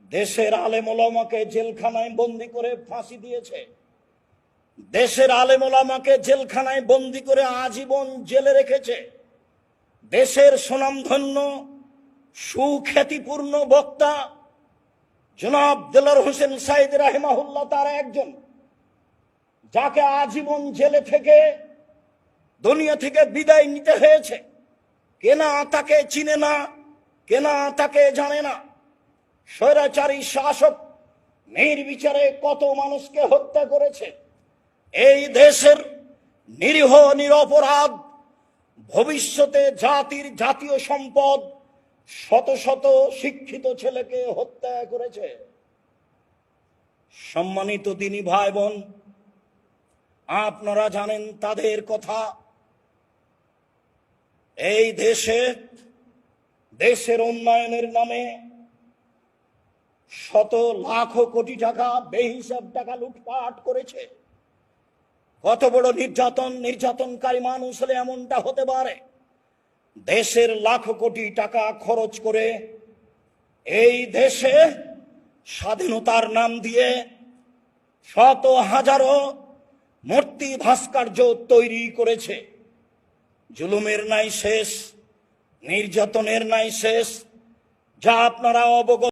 দেশের আলেম ওলামাকে জেলখানায় বন্দি করে ফাঁসি দিয়েছে, দেশের আলেম ওলামাকে জেলখানায় বন্দি করে আজীবন জেলে রেখেছে। দেশের সুনামধন্য সুখ্যাতিপূর্ণ বক্তা জনাব দেলোয়ার হোসেন সাঈদী রাহিমাহুল্লাহ তার একজন, যাকে আজীবন জেলে থেকে দুনিয়া থেকে বিদায় নিতে হয়েছে। কেনা তাকে চিনে না, কেনা তাকে জানে না। স্বৈরাচারী শাসক নির্বিচারে কত মানুষকে হত্যা করেছে। এই দেশের নিরীহ নিরপরাধ ভবিষ্যতে জাতির জাতীয় সম্পদ শত শত শিক্ষিত ছেলেকে হত্যা করেছে। সম্মানিত দিনী ভাই বোন, আপনারা জানেন তাদের কথা। এই দেশের উন্নয়নের নামে শত লাখ কোটি টাকা বেহিসাব টাকা লুটপাট করেছে। কত বড় নির্যাতনকারী মানুষ হলে এমনটা হতে পারে? দেশের লাখ কোটি টাকা খরচ করে এই দেশে স্বাধীনতার নাম দিয়ে শত হাজারো মূর্তি ভাস্কর্য তৈরি করেছে। জুলুমের নাই শেষ, নির্যাতনের নাই শেষ, যা আপনারা অবগত।